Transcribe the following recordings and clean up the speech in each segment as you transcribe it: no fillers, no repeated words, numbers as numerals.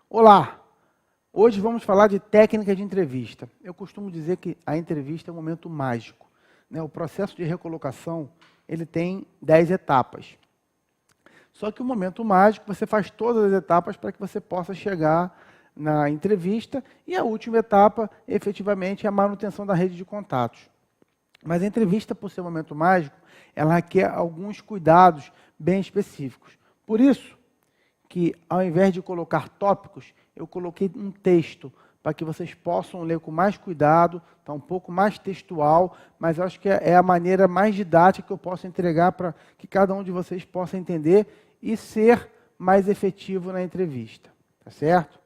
Olá! Hoje vamos falar de técnica de entrevista. Eu costumo dizer que a entrevista é um momento mágico, né? O processo de recolocação, ele tem 10 etapas. Só que o momento mágico, você faz todas as etapas para que você possa chegar na entrevista e a última etapa, efetivamente, é a manutenção da rede de contatos. Mas a entrevista, por ser um momento mágico, ela requer alguns cuidados bem específicos. Por isso que, ao invés de colocar tópicos, eu coloquei um texto para que vocês possam ler com mais cuidado, está um pouco mais textual, mas eu acho que é a maneira mais didática que eu posso entregar para que cada um de vocês possa entender e ser mais efetivo na entrevista, tá certo?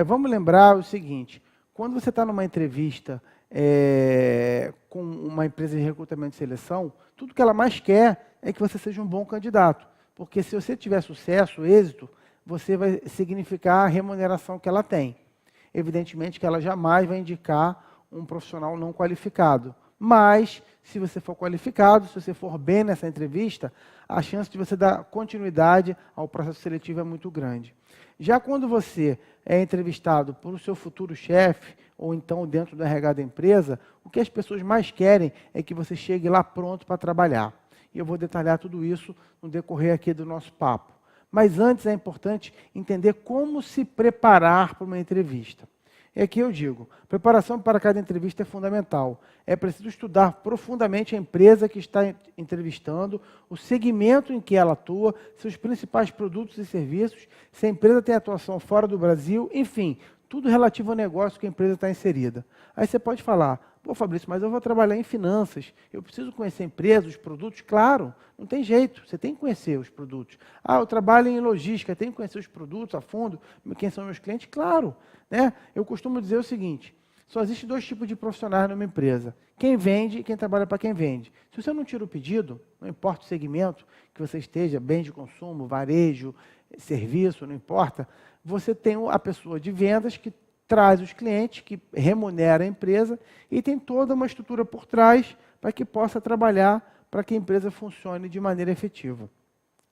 Vamos lembrar o seguinte, quando você está numa entrevista com uma empresa de recrutamento e seleção, tudo que ela mais quer é que você seja um bom candidato, porque se você tiver sucesso, êxito, você vai significar a remuneração que ela tem. Evidentemente que ela jamais vai indicar um profissional não qualificado, mas se você for qualificado, se você for bem nessa entrevista, a chance de você dar continuidade ao processo seletivo é muito grande. Já quando você é entrevistado por o seu futuro chefe, ou então dentro do RH da empresa, o que as pessoas mais querem é que você chegue lá pronto para trabalhar. E eu vou detalhar tudo isso no decorrer aqui do nosso papo. Mas antes é importante entender como se preparar para uma entrevista. É aqui eu digo, preparação para cada entrevista é fundamental. É preciso estudar profundamente a empresa que está entrevistando, o segmento em que ela atua, seus principais produtos e serviços, se a empresa tem atuação fora do Brasil, enfim, tudo relativo ao negócio que a empresa está inserida. Aí você pode falar, pô Fabrício, mas eu vou trabalhar em finanças, eu preciso conhecer a empresa, os produtos? Claro, não tem jeito, você tem que conhecer os produtos. Ah, eu trabalho em logística, tenho que conhecer os produtos a fundo, quem são meus clientes? Claro, né? Eu costumo dizer o seguinte, só existe dois tipos de profissionais numa empresa, quem vende e quem trabalha para quem vende. Se você não tira o pedido, não importa o segmento que você esteja, bem de consumo, varejo, serviço, não importa, você tem a pessoa de vendas que traz os clientes, que remunera a empresa e tem toda uma estrutura por trás para que possa trabalhar para que a empresa funcione de maneira efetiva.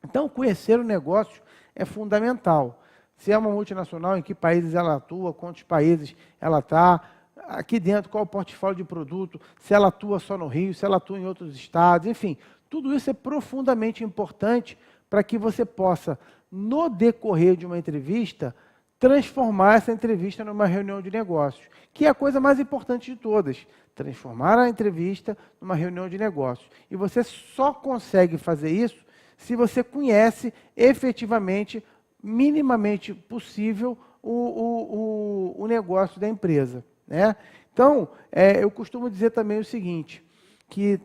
Então, conhecer o negócio é fundamental. Se é uma multinacional, em que países ela atua, quantos países ela está, aqui dentro, qual o portfólio de produto, se ela atua só no Rio, se ela atua em outros estados, enfim, tudo isso é profundamente importante para que você possa, no decorrer de uma entrevista, transformar essa entrevista numa reunião de negócios, que é a coisa mais importante de todas, transformar a entrevista numa reunião de negócios. E você só consegue fazer isso se você conhece efetivamente, minimamente possível, o negócio da empresa, né? Então, eu costumo dizer também o seguinte, que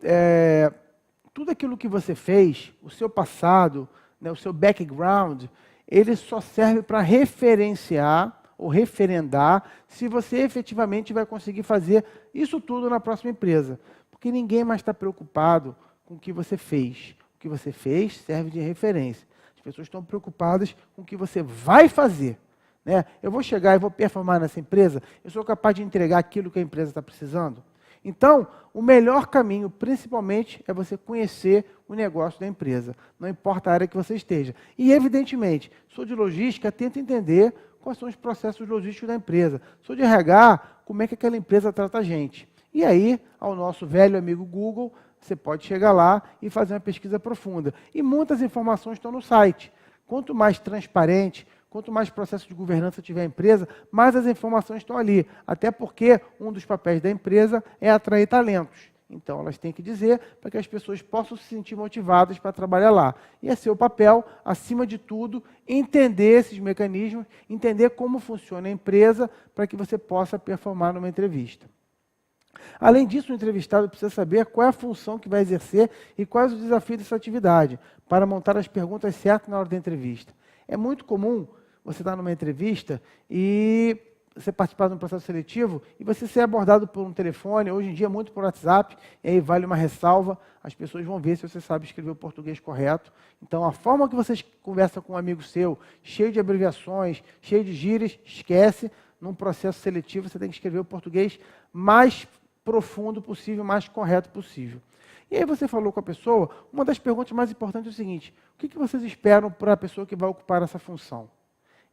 tudo aquilo que você fez, o seu passado, né, o seu background, ele só serve para referenciar ou referendar se você efetivamente vai conseguir fazer isso tudo na próxima empresa. Porque ninguém mais está preocupado com o que você fez. O que você fez serve de referência. As pessoas estão preocupadas com o que você vai fazer, né? Eu vou chegar e vou performar nessa empresa, eu sou capaz de entregar aquilo que a empresa está precisando? Então, o melhor caminho, principalmente, é você conhecer o negócio da empresa, não importa a área que você esteja. E, evidentemente, sou de logística, tento entender quais são os processos logísticos da empresa. Sou de RH, como é que aquela empresa trata a gente. E aí, ao nosso velho amigo Google, você pode chegar lá e fazer uma pesquisa profunda. E muitas informações estão no site. Quanto mais transparente, quanto mais processo de governança tiver a empresa, mais as informações estão ali. Até porque um dos papéis da empresa é atrair talentos. Então, elas têm que dizer para que as pessoas possam se sentir motivadas para trabalhar lá. E é seu papel, acima de tudo, entender esses mecanismos, entender como funciona a empresa para que você possa performar numa entrevista. Além disso, o entrevistado precisa saber qual é a função que vai exercer e quais os desafios dessa atividade, para montar as perguntas certas na hora da entrevista. É muito comum você estar numa entrevista e você participar de um processo seletivo e você ser abordado por um telefone, hoje em dia muito por WhatsApp, e aí vale uma ressalva, as pessoas vão ver se você sabe escrever o português correto. Então, a forma que você conversa com um amigo seu, cheio de abreviações, cheio de gírias, esquece, num processo seletivo você tem que escrever o português mais profundo possível, mais correto possível. E aí você falou com a pessoa, uma das perguntas mais importantes é o seguinte, o que vocês esperam para a pessoa que vai ocupar essa função?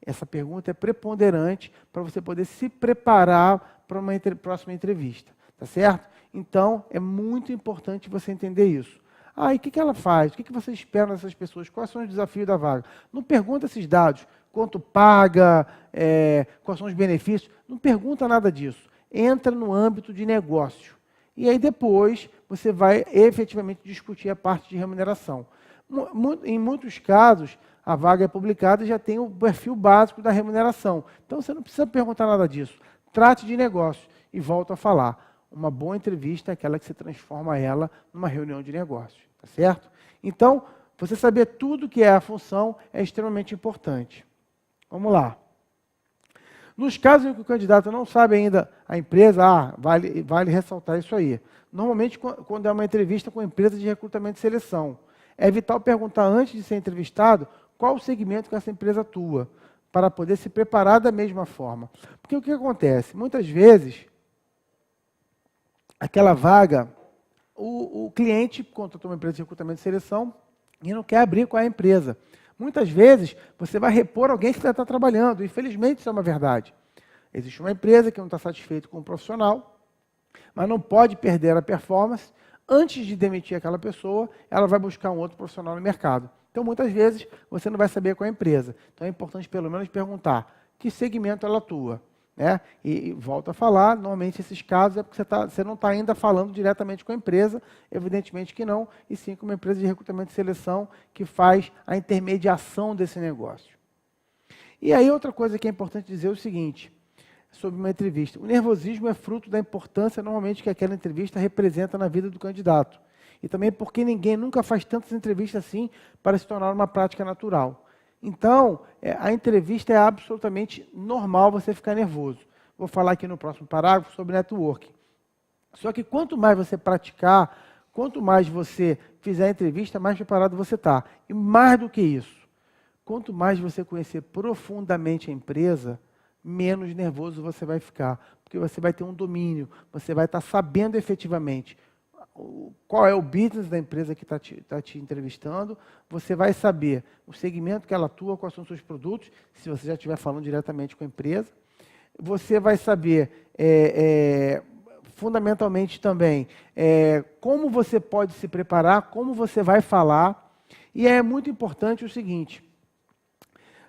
Essa pergunta é preponderante para você poder se preparar para uma próxima entrevista, tá certo? Então, é muito importante você entender isso. Ah, e o que ela faz? O que você espera dessas pessoas? Quais são os desafios da vaga? Não pergunta esses dados. Quanto paga, quais são os benefícios. Não pergunta nada disso. Entra no âmbito de negócio. E aí depois você vai efetivamente discutir a parte de remuneração. Em muitos casos, a vaga é publicada e já tem o perfil básico da remuneração. Então você não precisa perguntar nada disso. Trate de negócio. E volto a falar. Uma boa entrevista é aquela que você transforma ela numa reunião de negócios. Tá certo? Então, você saber tudo que é a função é extremamente importante. Vamos lá. Nos casos em que o candidato não sabe ainda a empresa, vale ressaltar isso aí. Normalmente, quando é uma entrevista com a empresa de recrutamento e seleção, é vital perguntar antes de ser entrevistado qual o segmento que essa empresa atua, para poder se preparar da mesma forma. Porque o que acontece? Muitas vezes, aquela vaga, o cliente contratou uma empresa de recrutamento e seleção e não quer abrir com a empresa. Muitas vezes, você vai repor alguém que já está trabalhando. Infelizmente, isso é uma verdade. Existe uma empresa que não está satisfeita com o profissional, mas não pode perder a performance. Antes de demitir aquela pessoa, ela vai buscar um outro profissional no mercado. Então, muitas vezes, você não vai saber qual é a empresa. Então, é importante, pelo menos, perguntar que segmento ela atua. Né? E volto a falar, normalmente esses casos é porque você não está ainda falando diretamente com a empresa, evidentemente que não, e sim com uma empresa de recrutamento e seleção que faz a intermediação desse negócio. E aí outra coisa que é importante dizer é o seguinte, sobre uma entrevista. O nervosismo é fruto da importância normalmente que aquela entrevista representa na vida do candidato. E também porque ninguém nunca faz tantas entrevistas assim para se tornar uma prática natural. Então, a entrevista é absolutamente normal você ficar nervoso. Vou falar aqui no próximo parágrafo sobre networking. Só que quanto mais você praticar, quanto mais você fizer a entrevista, mais preparado você está. E mais do que isso, quanto mais você conhecer profundamente a empresa, menos nervoso você vai ficar. Porque você vai ter um domínio, você vai estar sabendo efetivamente qual é o business da empresa que está te entrevistando, você vai saber o segmento que ela atua, quais são os seus produtos, se você já estiver falando diretamente com a empresa. Você vai saber, fundamentalmente também, como você pode se preparar, como você vai falar. E é muito importante o seguinte,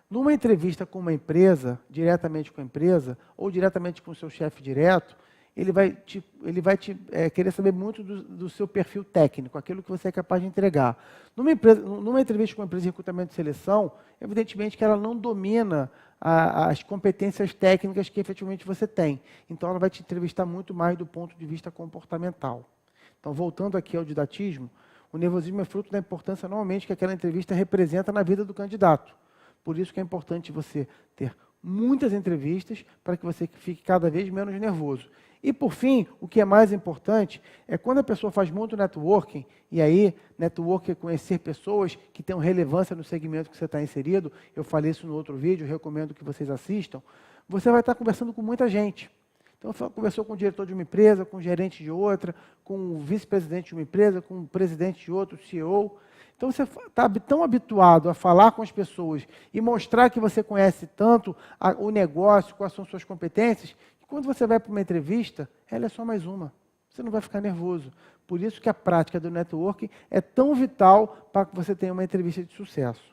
numa entrevista com uma empresa, diretamente com a empresa, ou diretamente com o seu chefe direto, ele vai querer saber muito do seu perfil técnico, aquilo que você é capaz de entregar. Numa entrevista com uma empresa de recrutamento e seleção, evidentemente que ela não domina as competências técnicas que efetivamente você tem. Então, ela vai te entrevistar muito mais do ponto de vista comportamental. Então, voltando aqui ao didatismo, o nervosismo é fruto da importância, normalmente, que aquela entrevista representa na vida do candidato. Por isso que é importante você ter muitas entrevistas para que você fique cada vez menos nervoso. E, por fim, o que é mais importante é quando a pessoa faz muito networking, e aí, networking é conhecer pessoas que tenham relevância no segmento que você está inserido, eu falei isso no outro vídeo, recomendo que vocês assistam, você vai estar conversando com muita gente. Então, você conversou com o diretor de uma empresa, com o gerente de outra, com o vice-presidente de uma empresa, com o presidente de outra, o CEO. Então, você está tão habituado a falar com as pessoas e mostrar que você conhece tanto o negócio, quais são suas competências, que quando você vai para uma entrevista, ela é só mais uma. Você não vai ficar nervoso. Por isso que a prática do networking é tão vital para que você tenha uma entrevista de sucesso.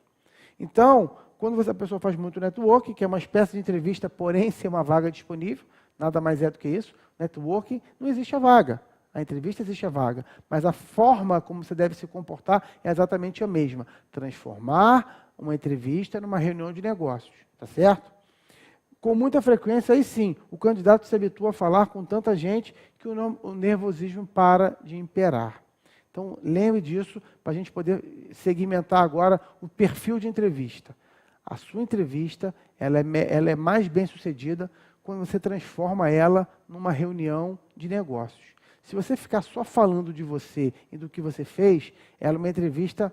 Então, quando a pessoa faz muito networking, que é uma espécie de entrevista, porém ser uma vaga disponível, nada mais é do que isso, networking, não existe a vaga. A entrevista existe a vaga, mas a forma como você deve se comportar é exatamente a mesma. Transformar uma entrevista numa reunião de negócios, tá certo? Com muita frequência, aí sim, o candidato se habitua a falar com tanta gente que o nervosismo para de imperar. Então, lembre disso para a gente poder segmentar agora o perfil de entrevista. A sua entrevista ela é mais bem sucedida quando você transforma ela numa reunião de negócios. Se você ficar só falando de você e do que você fez, ela é uma entrevista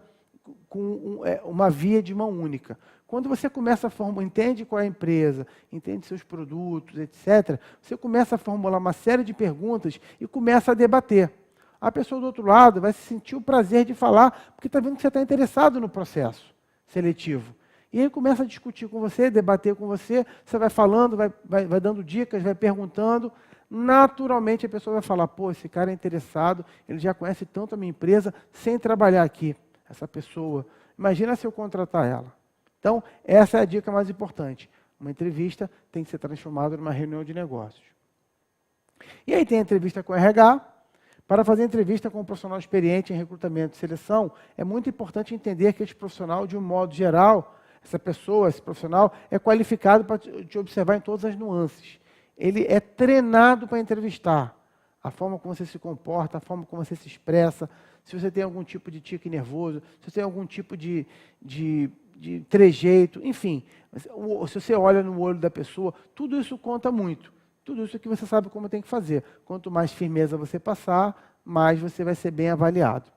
com uma via de mão única. Quando você começa a entende qual é a empresa, entende seus produtos, etc., você começa a formular uma série de perguntas e começa a debater. A pessoa do outro lado vai sentir o prazer de falar, porque está vendo que você está interessado no processo seletivo. E aí começa a discutir com você, debater com você, você vai falando, vai dando dicas, vai perguntando. Naturalmente a pessoa vai falar, pô, esse cara é interessado, ele já conhece tanto a minha empresa sem trabalhar aqui. Essa pessoa, imagina se eu contratar ela. Então, essa é a dica mais importante. Uma entrevista tem que ser transformada numa reunião de negócios. E aí tem a entrevista com o RH. Para fazer entrevista com um profissional experiente em recrutamento e seleção, é muito importante entender que esse profissional, de um modo geral, essa pessoa, esse profissional, é qualificado para te observar em todas as nuances. Ele é treinado para entrevistar. A forma como você se comporta, a forma como você se expressa, se você tem algum tipo de tique nervoso, se você tem algum tipo de trejeito, enfim. Se você olha no olho da pessoa, tudo isso conta muito. Tudo isso que você sabe como tem que fazer. Quanto mais firmeza você passar, mais você vai ser bem avaliado.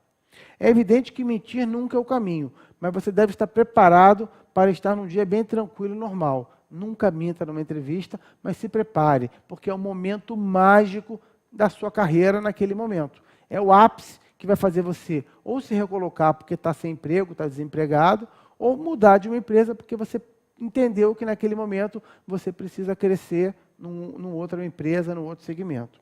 É evidente que mentir nunca é o caminho, mas você deve estar preparado para estar num dia bem tranquilo e normal. Nunca minta numa entrevista, mas se prepare, porque é o momento mágico da sua carreira naquele momento. É o ápice que vai fazer você ou se recolocar porque está sem emprego, está desempregado, ou mudar de uma empresa porque você entendeu que naquele momento você precisa crescer numa outra empresa, num outro segmento.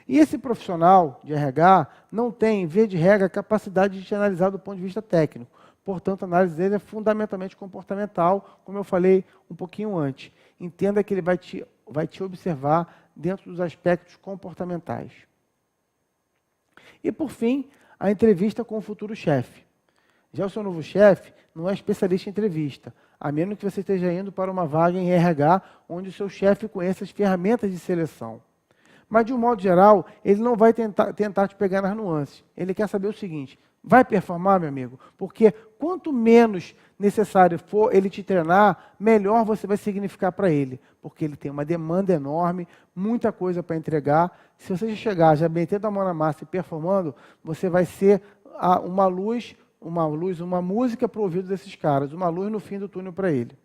E esse profissional de RH não tem, via de regra, a capacidade de te analisar do ponto de vista técnico. Portanto, a análise dele é fundamentalmente comportamental, como eu falei um pouquinho antes. Entenda que ele vai te observar dentro dos aspectos comportamentais. E, por fim, a entrevista com o futuro chefe. Já o seu novo chefe não é especialista em entrevista, a menos que você esteja indo para uma vaga em RH, onde o seu chefe conheça as ferramentas de seleção. Mas, de um modo geral, ele não vai tentar te pegar nas nuances. Ele quer saber o seguinte: vai performar, meu amigo? Porque quanto menos necessário for ele te treinar, melhor você vai significar para ele. Porque ele tem uma demanda enorme, muita coisa para entregar. Se você já chegar, já metendo a mão na massa e performando, você vai ser uma música para o ouvido desses caras, uma luz no fim do túnel para ele.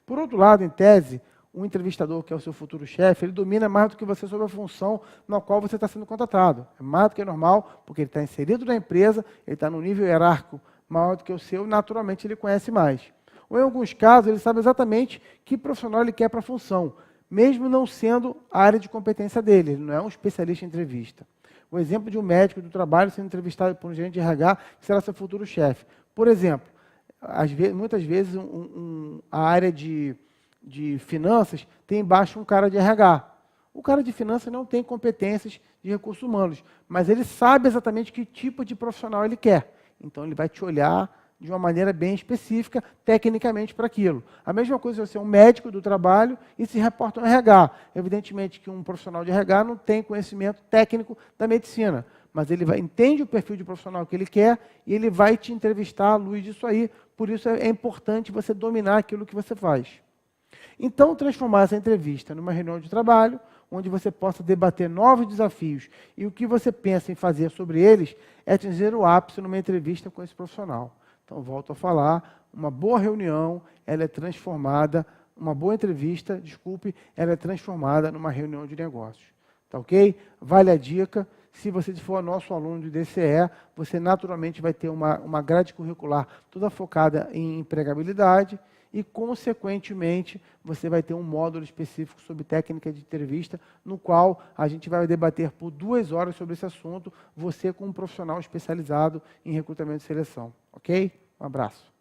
Por outro lado, em tese, o entrevistador, que é o seu futuro chefe, ele domina mais do que você sobre a função na qual você está sendo contratado. É mais do que normal, porque ele está inserido na empresa, ele está num nível hierárquico maior do que o seu, naturalmente ele conhece mais. Ou em alguns casos, ele sabe exatamente que profissional ele quer para a função, mesmo não sendo a área de competência dele, ele não é um especialista em entrevista. O exemplo de um médico do trabalho sendo entrevistado por um gerente de RH, que será seu futuro chefe. Por exemplo, muitas vezes a área de finanças tem embaixo um cara de RH. O cara de finanças não tem competências de recursos humanos, mas ele sabe exatamente que tipo de profissional ele quer. Então, ele vai te olhar de uma maneira bem específica, tecnicamente, para aquilo. A mesma coisa se você é um médico do trabalho e se reporta ao RH. Evidentemente que um profissional de RH não tem conhecimento técnico da medicina, mas ele entende o perfil de profissional que ele quer e ele vai te entrevistar à luz disso aí. Por isso é importante você dominar aquilo que você faz. Então, transformar essa entrevista numa reunião de trabalho, onde você possa debater novos desafios e o que você pensa em fazer sobre eles, é atingir o ápice numa entrevista com esse profissional. Então, volto a falar, uma boa reunião, ela é transformada, uma boa entrevista, ela é transformada numa reunião de negócios. Tá ok? Vale a dica. Se você for nosso aluno de DCE, você naturalmente vai ter uma grade curricular toda focada em empregabilidade e, consequentemente, você vai ter um módulo específico sobre técnica de entrevista, no qual a gente vai debater por 2 horas sobre esse assunto, você como um profissional especializado em recrutamento e seleção. Ok? Um abraço.